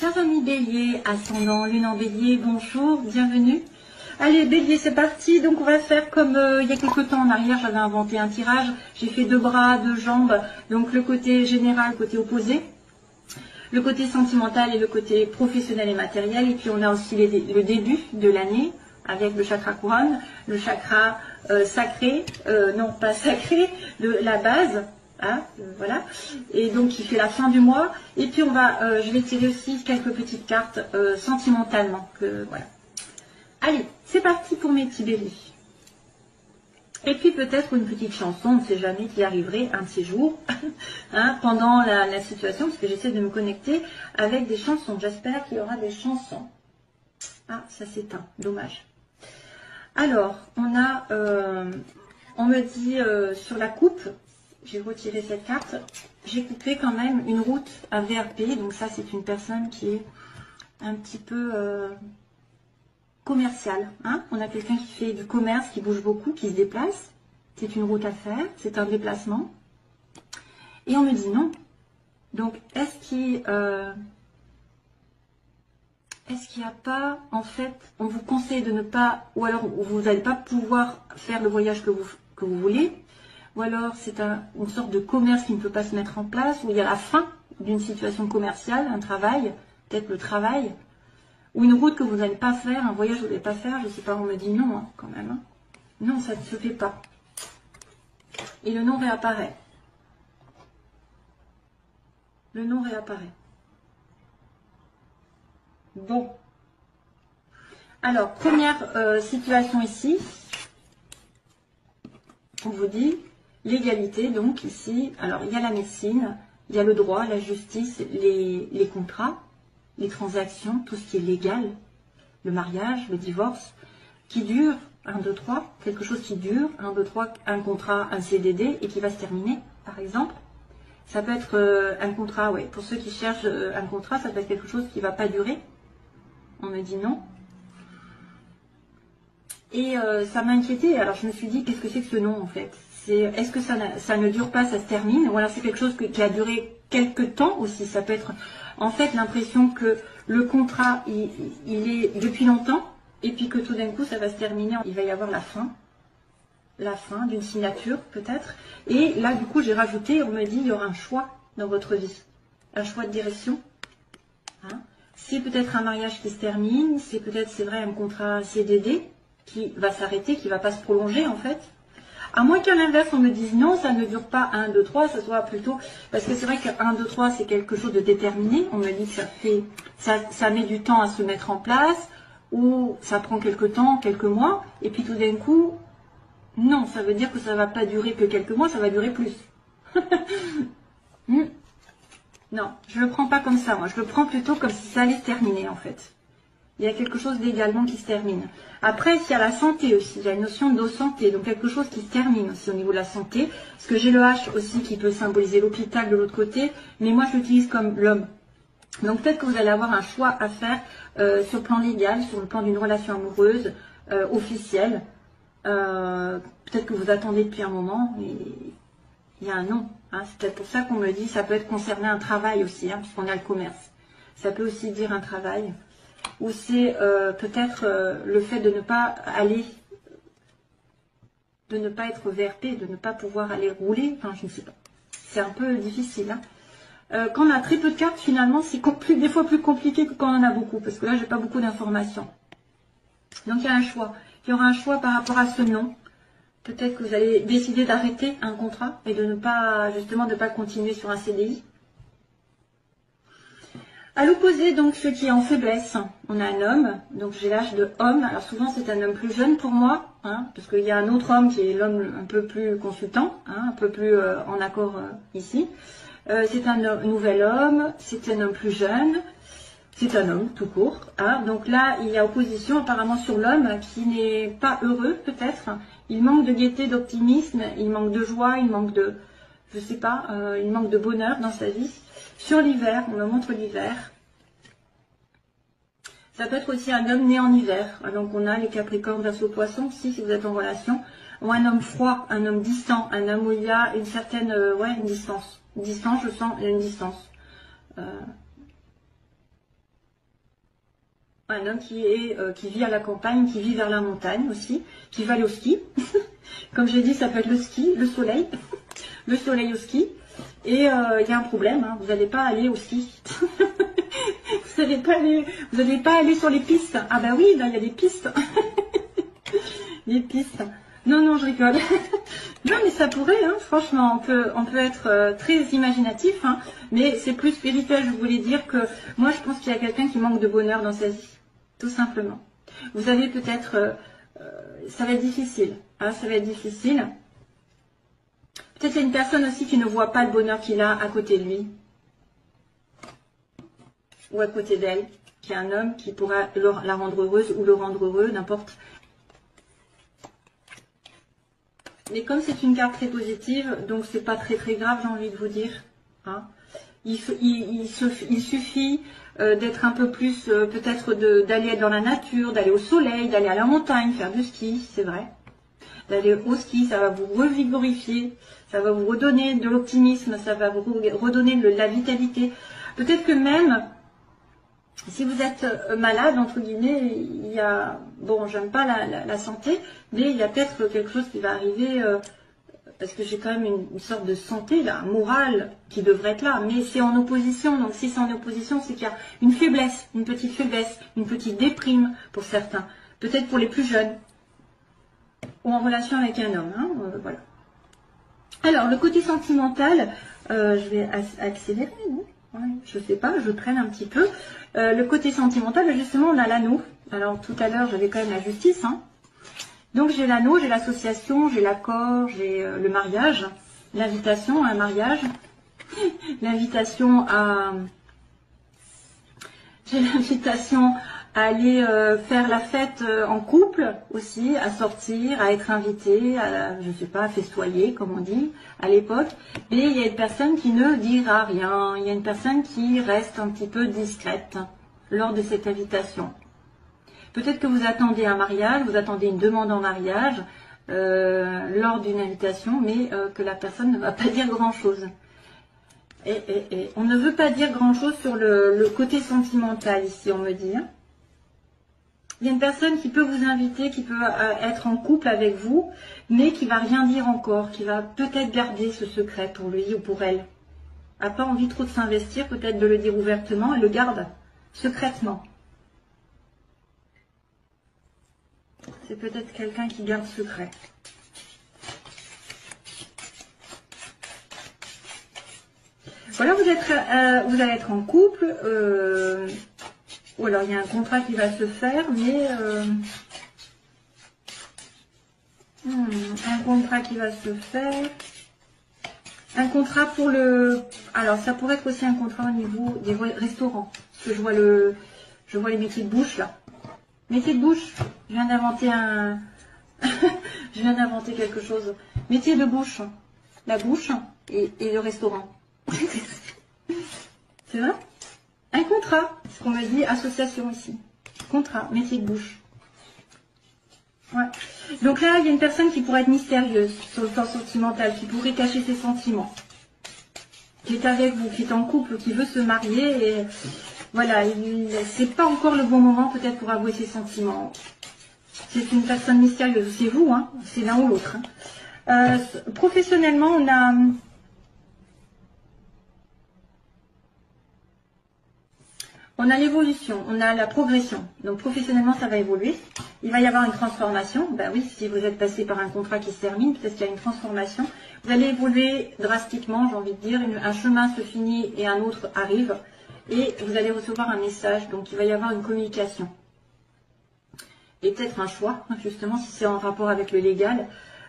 Chers amis Bélier, ascendant, lune en Bélier, bonjour, bienvenue. Allez Bélier, c'est parti. Donc on va faire comme il y a quelques temps en arrière, j'avais inventé un tirage. J'ai fait 2 bras, 2 jambes, donc le côté général, côté opposé. Le côté sentimental et le côté professionnel et matériel. Et puis on a aussi le début de l'année avec le chakra couronne, le chakra sacré, non pas sacré, la base. Hein, voilà, et donc il fait la fin du mois. Et puis on va, je vais tirer aussi quelques petites cartes sentimentalement. Voilà. Allez, c'est parti pour mes petits béliers. Et puis peut-être une petite chanson, on ne sait jamais qui arriverait un de ces jours, hein, pendant la situation, parce que j'essaie de me connecter avec des chansons. J'espère qu'il y aura des chansons. Ah, ça s'éteint, dommage. Alors, on a, on me dit sur la coupe. J'ai retiré cette carte, j'ai coupé quand même une route à VRP, donc ça c'est une personne qui est un petit peu commerciale. Hein, on a quelqu'un qui fait du commerce, qui bouge beaucoup, qui se déplace, c'est une route à faire, c'est un déplacement. Et on me dit non. Donc est-ce qu'il n'y a pas, en fait, on vous conseille de ne pas, ou alors vous n'allez pas pouvoir faire le voyage que vous voulez. Ou alors c'est une sorte de commerce qui ne peut pas se mettre en place, où il y a la fin d'une situation commerciale, un travail, peut-être le travail, ou une route que vous n'allez pas faire, un voyage que vous n'allez pas faire, je ne sais pas, on me dit non, hein, quand même. Hein. Non, ça ne se fait pas. Et le nom réapparaît. Le nom réapparaît. Bon. Alors, première situation ici, on vous dit... L'égalité, donc ici, alors il y a la médecine, il y a le droit, la justice, les contrats, les transactions, tout ce qui est légal, le mariage, le divorce, qui dure, 1, 2, 3, quelque chose qui dure, 1, 2, 3, un contrat, un CDD, et qui va se terminer, par exemple. Ça peut être un contrat, ouais, pour ceux qui cherchent un contrat, ça peut être quelque chose qui ne va pas durer. On me dit non. Et ça m'a inquiétée, alors je me suis dit, qu'est-ce que c'est que ce nom en fait? Est-ce que ça ne dure pas, ça se termine? Ou alors c'est quelque chose qui a duré quelques temps aussi. Ça peut être en fait l'impression que le contrat, il est depuis longtemps, et puis que tout d'un coup ça va se terminer. Il va y avoir la fin d'une signature peut-être. Et là du coup j'ai rajouté, on me dit, il y aura un choix dans votre vie, un choix de direction. Hein, c'est peut-être un mariage qui se termine, c'est peut-être, c'est vrai, un contrat CDD qui va s'arrêter, qui ne va pas se prolonger en fait. À moins qu'à l'inverse, on me dise non, ça ne dure pas 1, 2, 3, ça soit plutôt... Parce que c'est vrai que 1, 2, 3, c'est quelque chose de déterminé. On me dit que ça met du temps à se mettre en place, ou ça prend quelques temps, quelques mois, et puis tout d'un coup, non, ça veut dire que ça ne va pas durer que quelques mois, ça va durer plus. Non, je ne le prends pas comme ça, moi. Je le prends plutôt comme si ça allait se terminer, en fait. Il y a quelque chose légalement qui se termine. Après, il y a la santé aussi. Il y a une notion de santé. Donc, quelque chose qui se termine aussi au niveau de la santé. Parce que j'ai le H aussi qui peut symboliser l'hôpital de l'autre côté. Mais moi, je l'utilise comme l'homme. Donc, peut-être que vous allez avoir un choix à faire sur le plan légal, sur le plan d'une relation amoureuse, officielle. Peut-être que vous attendez depuis un moment. Et il y a un non. Hein. C'est peut-être pour ça qu'on me dit, ça peut être concerné un travail aussi, hein, puisqu'on a le commerce. Ça peut aussi dire un travail. Ou c'est peut-être le fait de ne pas aller, de ne pas être VRP, de ne pas pouvoir aller rouler, enfin je ne sais pas. C'est un peu difficile. Hein. Quand on a très peu de cartes, finalement, c'est des fois plus compliqué que quand on en a beaucoup, parce que là, j'ai pas beaucoup d'informations. Donc il y a un choix. Il y aura un choix par rapport à ce nom. Peut-être que vous allez décider d'arrêter un contrat et de ne pas, justement, de ne pas continuer sur un CDI. À l'opposé, donc, ce qui est en faiblesse, on a un homme, donc j'ai l'âge de homme. Alors souvent, c'est un homme plus jeune pour moi, hein, parce qu'il y a un autre homme qui est l'homme un peu plus consultant, hein, un peu plus en accord ici. C'est un nouvel homme, c'est un homme plus jeune, c'est un homme tout court. Hein. Donc là, il y a opposition apparemment sur l'homme qui n'est pas heureux, peut-être. Il manque de gaieté, d'optimisme, il manque de joie, il manque de, je sais pas, il manque de bonheur dans sa vie. Sur l'hiver, on me montre l'hiver. Ça peut être aussi un homme né en hiver. Donc on a les Capricornes, Verseau, Poissons, si vous êtes en relation. Ou un homme froid, un homme distant, un homme où il y a une certaine, ouais, une distance. Distance, je sens, il y a une distance. Un homme qui vit à la campagne, qui vit vers la montagne aussi, qui va aller au ski. Comme j'ai dit, ça peut être le ski, le soleil au ski. Et il y a un problème, hein, vous n'allez pas aller au ski. Vous n'allez pas aller sur les pistes. Ah bah oui, là il y a des pistes. Les pistes. Non, non, je rigole. Non, mais ça pourrait, hein, franchement, on peut être très imaginatif, hein, mais c'est plus spirituel. Je voulais dire que moi, je pense qu'il y a quelqu'un qui manque de bonheur dans sa vie, tout simplement. Vous avez peut-être, ça va être difficile, hein, ça va être difficile. Peut-être qu'il y a une personne aussi qui ne voit pas le bonheur qu'il a à côté de lui, ou à côté d'elle, qui est un homme qui pourra la rendre heureuse ou le rendre heureux, n'importe. Mais comme c'est une carte très positive, donc c'est pas très grave, j'ai envie de vous dire. Hein. Il suffit d'être un peu plus, peut-être d'aller dans la nature, d'aller au soleil, d'aller à la montagne, faire du ski, c'est vrai. D'aller au ski, ça va vous revigorifier, ça va vous redonner de l'optimisme, ça va vous redonner de la vitalité. Peut-être que même, si vous êtes malade, entre guillemets, il y a, bon, j'aime pas la santé, mais il y a peut-être quelque chose qui va arriver, parce que j'ai quand même une sorte de santé, là, morale, qui devrait être là, mais c'est en opposition, donc si c'est en opposition, c'est qu'il y a une faiblesse, une petite déprime pour certains, peut-être pour les plus jeunes, ou en relation avec un homme, hein, voilà. Alors, le côté sentimental, je vais accélérer, non ? Ouais, je sais pas, je traîne un petit peu. Le côté sentimental, justement, on a l'anneau. Alors, tout à l'heure, j'avais quand même la justice. Hein. Donc, j'ai l'anneau, j'ai l'association, j'ai l'accord, j'ai le mariage, l'invitation à un mariage, l'invitation à... J'ai l'invitation à aller faire la fête en couple aussi, à sortir, à être invité, à, je sais pas, à festoyer, comme on dit à l'époque. Et il y a une personne qui ne dira rien, il y a une personne qui reste un petit peu discrète lors de cette invitation. Peut-être que vous attendez un mariage, vous attendez une demande en mariage lors d'une invitation, mais que la personne ne va pas dire grand-chose. Et on ne veut pas dire grand-chose sur le côté sentimental ici, on me dit. Hein. Il y a une personne qui peut vous inviter, qui peut être en couple avec vous, mais qui va rien dire encore, qui va peut-être garder ce secret pour lui ou pour elle. N'a pas envie trop de s'investir, peut-être de le dire ouvertement, et le garde secrètement. C'est peut-être quelqu'un qui garde secret. Voilà, vous allez être en couple, ou alors il y a un contrat qui va se faire, mais un contrat qui va se faire, un contrat pour le, alors ça pourrait être aussi un contrat au niveau des restaurants, parce que je vois les métiers de bouche là, métier de bouche, je viens d'inventer je viens d'inventer quelque chose, métier de bouche, la bouche et le restaurant. C'est vrai? Un contrat, ce qu'on me dit, association ici. Contrat, métier de bouche. Ouais. Donc là, il y a une personne qui pourrait être mystérieuse sur le plan sentimental, qui pourrait cacher ses sentiments, qui est avec vous, qui est en couple, qui veut se marier, et voilà, c'est pas encore le bon moment peut-être pour avouer ses sentiments. C'est une personne mystérieuse, c'est vous, hein, c'est l'un ou l'autre. Hein. Professionnellement, on a l'évolution, on a la progression. Donc professionnellement, ça va évoluer. Il va y avoir une transformation. Ben oui, si vous êtes passé par un contrat qui se termine, peut-être qu'il y a une transformation. Vous allez évoluer drastiquement, j'ai envie de dire. Un chemin se finit et un autre arrive. Et vous allez recevoir un message. Donc il va y avoir une communication. Et peut-être un choix, justement, si c'est en rapport avec le légal.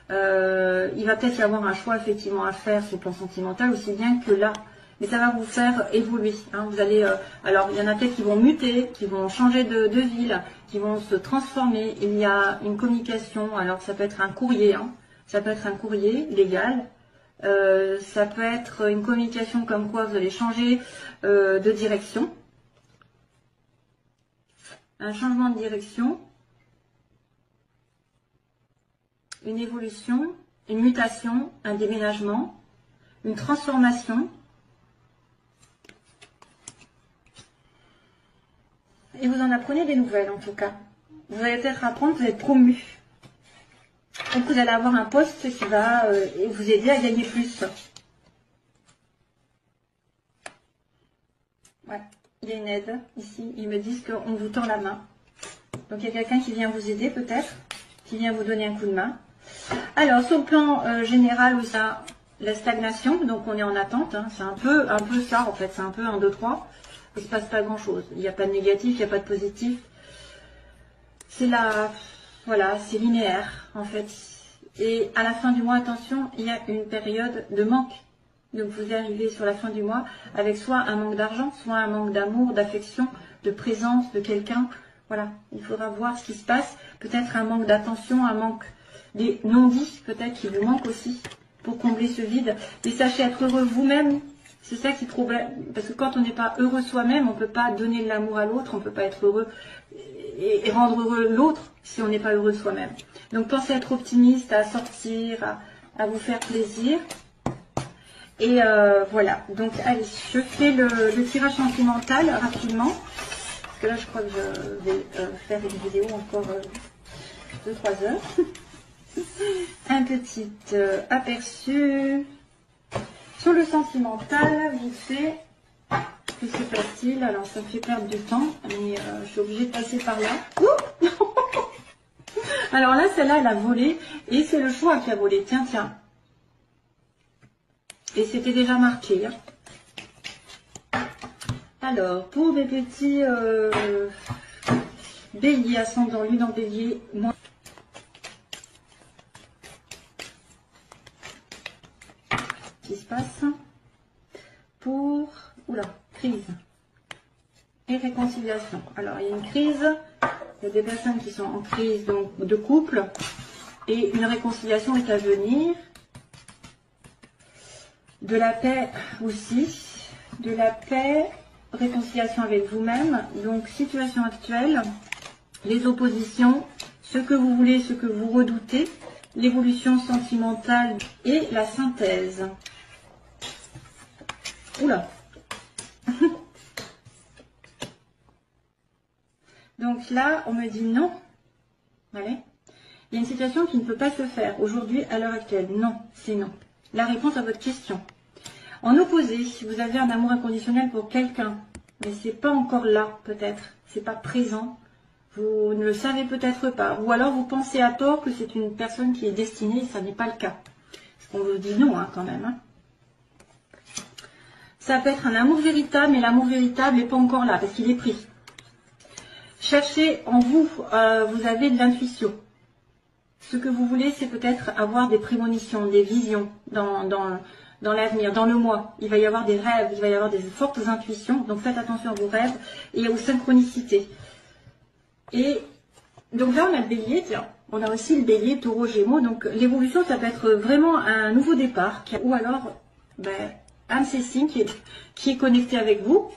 Il va peut-être y avoir un choix effectivement à faire sur le plan sentimental, aussi bien que là. Mais ça va vous faire évoluer. Hein. Vous allez, alors, il y en a peut-être qui vont muter, qui vont changer de ville, qui vont se transformer. Il y a une communication. Alors, ça peut être un courrier. Hein. Ça peut être un courrier légal. Ça peut être une communication comme quoi vous allez changer de direction. Un changement de direction. Une évolution. Une mutation. Un déménagement. Une transformation. Et vous en apprenez des nouvelles en tout cas. Vous allez peut-être apprendre, vous êtes promu. Donc vous allez avoir un poste qui va vous aider à gagner plus. Ouais, il y a une aide ici. Ils me disent qu'on vous tend la main. Donc il y a quelqu'un qui vient vous aider peut-être, qui vient vous donner un coup de main. Alors sur le plan général, où ça, la stagnation, donc on est en attente. Hein, c'est un peu ça en fait, c'est un peu 1, 2, 3. Il ne se passe pas grand-chose. Il n'y a pas de négatif, il n'y a pas de positif. C'est voilà, c'est linéaire en fait. Et à la fin du mois, attention, il y a une période de manque. Donc vous arrivez sur la fin du mois avec soit un manque d'argent, soit un manque d'amour, d'affection, de présence de quelqu'un. Voilà, il faudra voir ce qui se passe. Peut-être un manque d'attention, un manque des non-dits, peut-être qui vous manque aussi pour combler ce vide. Et sachez être heureux vous-même. C'est ça qui est problème. Parce que quand on n'est pas heureux soi-même, on ne peut pas donner de l'amour à l'autre, on ne peut pas être heureux et rendre heureux l'autre si on n'est pas heureux soi-même. Donc pensez à être optimiste, à sortir, à vous faire plaisir. Et voilà, donc allez, je fais le tirage sentimental rapidement. Parce que là, je crois que je vais faire une vidéo encore 2-3 heures. Un petit aperçu sur le sentimental, vite fait. Que se passe-t-il? Alors, ça me fait perdre du temps, mais je suis obligée de passer par là. Ouh. Alors là, celle-là, elle a volé, et c'est le choix qui a volé. Tiens, tiens. Et c'était déjà marqué. Hein. Alors, pour mes petits béliers, ascendant lune en bélier, moi. Qu'est-ce qui se passe? Pour, oula, crise et réconciliation. Alors, il y a une crise, il y a des personnes qui sont en crise donc, de couple, et une réconciliation est à venir. De la paix aussi, de la paix, réconciliation avec vous-même, donc situation actuelle, les oppositions, ce que vous voulez, ce que vous redoutez, l'évolution sentimentale et la synthèse. Oula. Donc là, on me dit non. Allez. Il y a une situation qui ne peut pas se faire aujourd'hui, à l'heure actuelle. Non, c'est non. La réponse à votre question. En opposé, si vous avez un amour inconditionnel pour quelqu'un, mais c'est pas encore là, peut-être, c'est pas présent, vous ne le savez peut-être pas, ou alors vous pensez à tort que c'est une personne qui est destinée, et ça n'est pas le cas. On vous dit non, hein, quand même. Hein. Ça peut être un amour véritable, mais l'amour véritable n'est pas encore là, parce qu'il est pris. Cherchez en vous, vous avez de l'intuition. Ce que vous voulez, c'est peut-être avoir des prémonitions, des visions dans l'avenir, dans le mois. Il va y avoir des rêves, il va y avoir des fortes intuitions. Donc faites attention à vos rêves et aux synchronicités. Et donc là, on a le bélier, tiens. On a aussi le bélier, taureau, gémeaux. Donc l'évolution, ça peut être vraiment un nouveau départ. Ou alors, un de ces signes qui est connecté avec vous.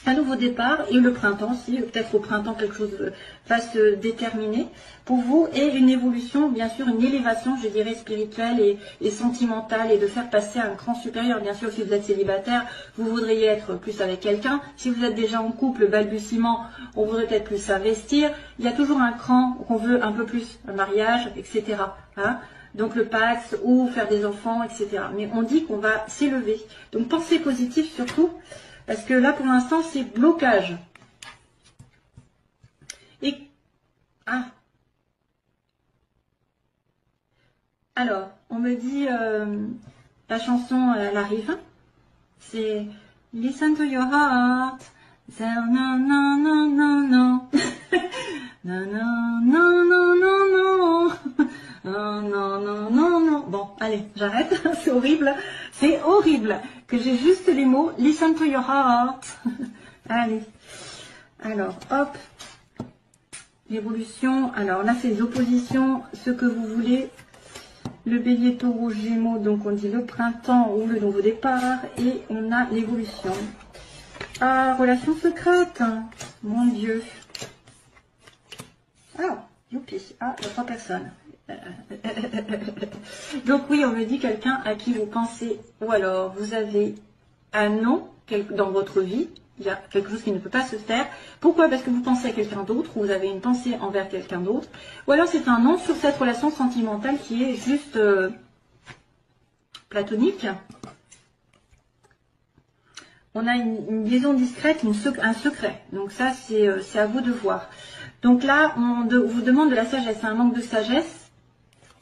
Un nouveau départ et le printemps aussi, peut-être au printemps quelque chose va se déterminer pour vous et une évolution, bien sûr une élévation, je dirais spirituelle et sentimentale et de faire passer à un cran supérieur. Bien sûr, si vous êtes célibataire, vous voudriez être plus avec quelqu'un. Si vous êtes déjà en couple, balbutiement, on voudrait peut-être plus s'investir. Il y a toujours un cran qu'on veut un peu plus, un mariage, etc. Hein, donc le Pax ou faire des enfants, etc. Mais on dit qu'on va s'élever. Donc pensez positif surtout. Parce que là, pour l'instant, c'est blocage. Et alors, on me dit, la chanson, elle arrive. C'est Listen to your heart. Non, non, non, non, non, non. Non, non, non, non, non, non. Non, non, non, non, non. Bon, allez, j'arrête. C'est horrible. C'est horrible que j'ai juste les mots. Listen to your heart. Allez. Alors, hop. L'évolution. Alors là, c'est les oppositions. Ce que vous voulez. Le bélier, taureau, gémeaux. Donc, on dit le printemps ou le nouveau départ. Et on a l'évolution. Ah, relation secrète. Mon Dieu. Ah, youpi. Ah, il y a 3 personnes. Donc oui, on me dit quelqu'un à qui vous pensez, ou alors vous avez un nom dans votre vie, Il y a quelque chose qui ne peut pas se faire. Pourquoi? Parce que vous pensez à quelqu'un d'autre, ou vous avez une pensée envers quelqu'un d'autre. Ou alors c'est un non sur cette relation sentimentale qui est juste platonique. On a une liaison discrète, un secret. Donc ça, c'est à vous de voir. Donc là, on vous demande de la sagesse. C'est un manque de sagesse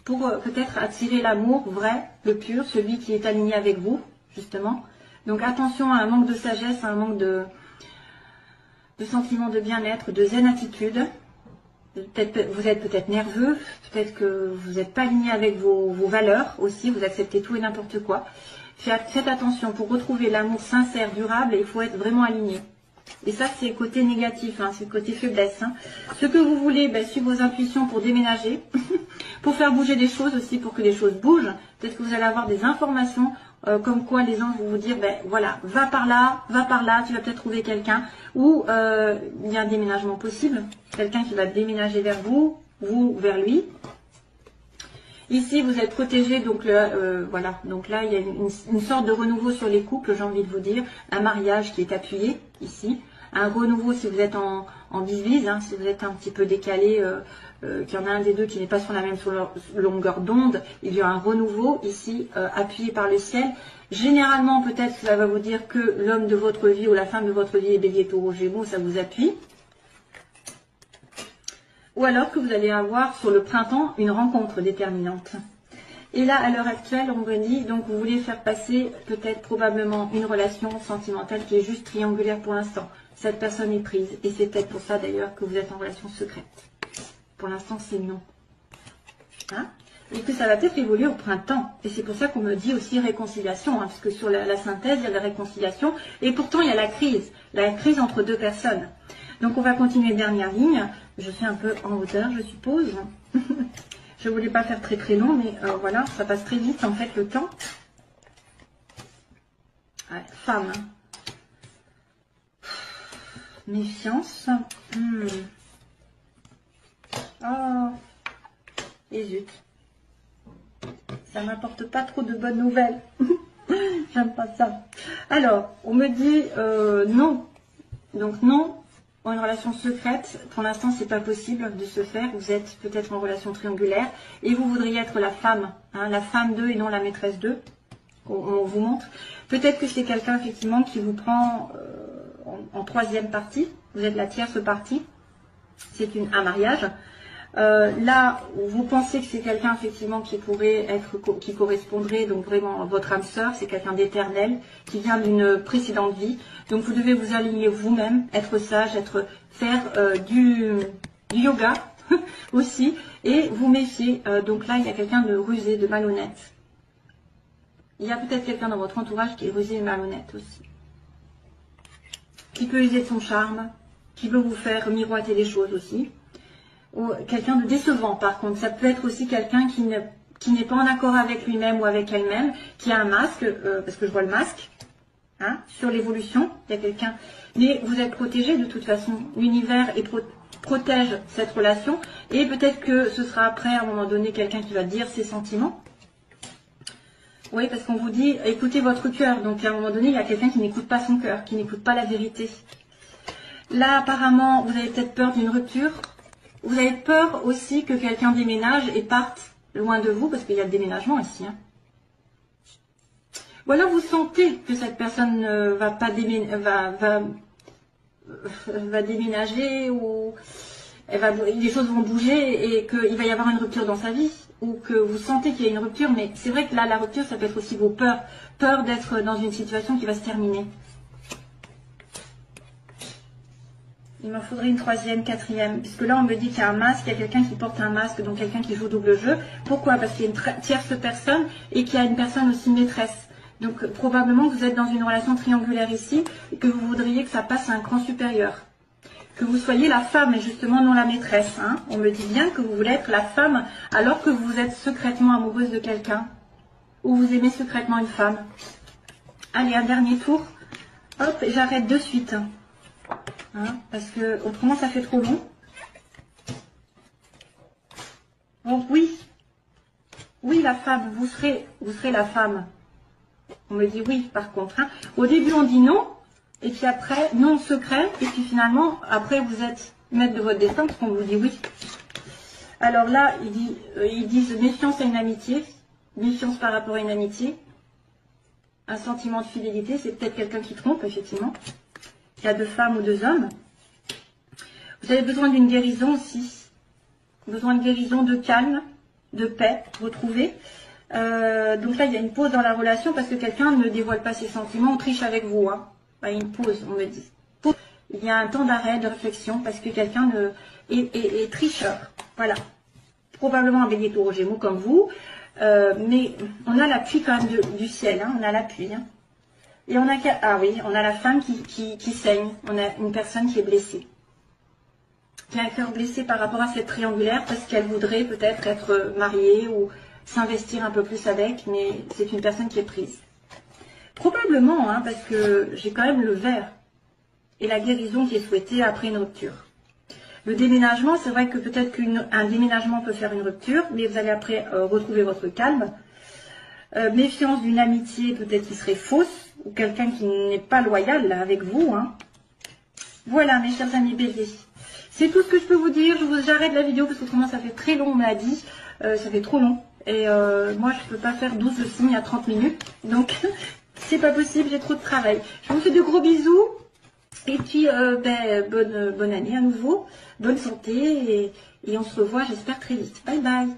pour peut-être attirer l'amour vrai, le pur, celui qui est aligné avec vous, justement. Donc attention à un manque de sagesse, à un manque de sentiment de bien-être, de zen attitude. Vous êtes peut-être nerveux, peut-être que vous n'êtes pas aligné avec vos valeurs aussi, vous acceptez tout et n'importe quoi. Faites attention, pour retrouver l'amour sincère, durable, il faut être vraiment aligné. Et ça, c'est le côté négatif, hein, c'est le côté faiblesse. Hein. Ce que vous voulez, suivre vos intuitions pour déménager, pour faire bouger des choses aussi, pour que les choses bougent. Peut-être que vous allez avoir des informations comme quoi les gens vont vous dire, voilà, va par là, tu vas peut-être trouver quelqu'un. Ou il y a un déménagement possible, quelqu'un qui va déménager vers vous, vous vers lui. Ici, vous êtes protégé, donc voilà. Donc là, il y a une sorte de renouveau sur les couples, j'ai envie de vous dire. Un mariage qui est appuyé, ici. Un renouveau si vous êtes en divise, hein, si vous êtes un petit peu décalé, qu'il y en a un des deux qui n'est pas sur la même longueur d'onde. Il y a un renouveau ici, appuyé par le ciel. Généralement, peut-être que ça va vous dire que l'homme de votre vie ou la femme de votre vie est Bélier, Taureau, Gémeaux, ça vous appuie. Ou alors que vous allez avoir sur le printemps une rencontre déterminante. Et là, à l'heure actuelle, on me dit, donc vous voulez faire passer peut-être probablement une relation sentimentale qui est juste triangulaire pour l'instant. Cette personne est prise. Et c'est peut-être pour ça d'ailleurs que vous êtes en relation secrète. Pour l'instant, c'est non. Hein? Et que ça va peut-être évoluer au printemps. Et c'est pour ça qu'on me dit aussi réconciliation. Hein, parce que sur la synthèse, il y a la réconciliation. Et pourtant, il y a la crise. La crise entre deux personnes. Donc on va continuer dernière ligne. Je fais un peu en hauteur, je suppose. Je voulais pas faire très très long, mais voilà, ça passe très vite en fait le temps. Ouais, femme. Méfiance. Oh, et zut. Ça m'apporte pas trop de bonnes nouvelles. J'aime pas ça. Alors, on me dit non. Donc non. Une relation secrète, pour l'instant, c'est pas possible de se faire. Vous êtes peut-être en relation triangulaire et vous voudriez être la femme, hein, la femme d'eux et non la maîtresse d'eux. On vous montre. Peut-être que c'est quelqu'un effectivement qui vous prend en troisième partie. Vous êtes la tierce partie. C'est un mariage. Là, vous pensez que c'est quelqu'un effectivement qui pourrait être, qui correspondrait donc vraiment à votre âme sœur, c'est quelqu'un d'éternel, qui vient d'une précédente vie. Donc vous devez vous aligner vous-même, être sage, faire du yoga aussi, et vous méfier. Donc là, il y a quelqu'un de rusé, de malhonnête. Il y a peut-être quelqu'un dans votre entourage qui est rusé et malhonnête aussi. Qui peut user de son charme, qui peut vous faire miroiter les choses aussi. Ou quelqu'un de décevant par contre, ça peut être aussi quelqu'un qui n'est pas en accord avec lui-même ou avec elle-même, qui a un masque, parce que je vois le masque, hein, sur l'évolution, il y a quelqu'un, mais vous êtes protégé de toute façon, l'univers protège cette relation, et peut-être que ce sera après à un moment donné quelqu'un qui va dire ses sentiments. Oui, parce qu'on vous dit, écoutez votre cœur, donc à un moment donné, il y a quelqu'un qui n'écoute pas son cœur, qui n'écoute pas la vérité. Là apparemment, vous avez peut-être peur d'une rupture. Vous avez peur aussi que quelqu'un déménage et parte loin de vous, parce qu'il y a le déménagement ici. Hein. Ou alors vous sentez que cette personne va déménager, ou les choses vont bouger et qu'il va y avoir une rupture dans sa vie, ou que vous sentez qu'il y a une rupture, mais c'est vrai que là, la rupture, ça peut être aussi vos peurs. Peur d'être dans une situation qui va se terminer. Il m'en faudrait une troisième, quatrième, puisque là on me dit qu'il y a un masque, il y a quelqu'un qui porte un masque, donc quelqu'un qui joue double jeu. Pourquoi? Parce qu'il y a une tierce personne et qu'il y a une personne aussi maîtresse. Donc probablement que vous êtes dans une relation triangulaire ici et que vous voudriez que ça passe à un cran supérieur. Que vous soyez la femme et justement non la maîtresse. Hein. On me dit bien que vous voulez être la femme alors que vous êtes secrètement amoureuse de quelqu'un. Ou vous aimez secrètement une femme. Allez, un dernier tour. Hop, j'arrête de suite. Hein, parce que autrement ça fait trop long. Donc oui, la femme, vous serez la femme. On me dit oui par contre. Hein. Au début on dit non, Et puis après, non secret. Et puis finalement, après, vous êtes maître de votre destin parce qu'on vous dit oui. Alors là, ils disent méfiance à une amitié. Méfiance par rapport à une amitié. Un sentiment de fidélité. C'est peut-être quelqu'un qui trompe, effectivement. Il y a 2 femmes ou 2 hommes. Vous avez besoin d'une guérison aussi. Besoin de guérison, de calme, de paix, retrouver. Donc là, il y a une pause dans la relation parce que quelqu'un ne dévoile pas ses sentiments. On triche avec vous. Hein. Enfin, une pause, on me dit. Il y a un temps d'arrêt, de réflexion parce que quelqu'un est tricheur. Voilà. Probablement un bélier taureau gémeaux comme vous. Mais on a l'appui quand même du ciel. Hein. On a l'appui. Hein. Et on a, on a la femme qui saigne. On a une personne qui est blessée. Qui a un cœur blessé par rapport à cette triangulaire parce qu'elle voudrait peut-être être mariée ou s'investir un peu plus avec, mais c'est une personne qui est prise. Probablement, hein, parce que j'ai quand même le vert et la guérison qui est souhaitée après une rupture. Le déménagement, c'est vrai que peut-être qu'un déménagement peut faire une rupture, mais vous allez après retrouver votre calme. Méfiance d'une amitié peut-être qui serait fausse, ou quelqu'un qui n'est pas loyal là, avec vous. Hein. Voilà, mes chers amis béliers. C'est tout ce que je peux vous dire. J'arrête la vidéo parce que autrement ça fait très long, on m'a dit. Ça fait trop long. Et moi, je ne peux pas faire 12 signes à 30 minutes. Donc, c'est pas possible, j'ai trop de travail. Je vous fais de gros bisous. Et puis, bonne année à nouveau. Bonne santé. Et on se revoit, j'espère, très vite. Bye bye.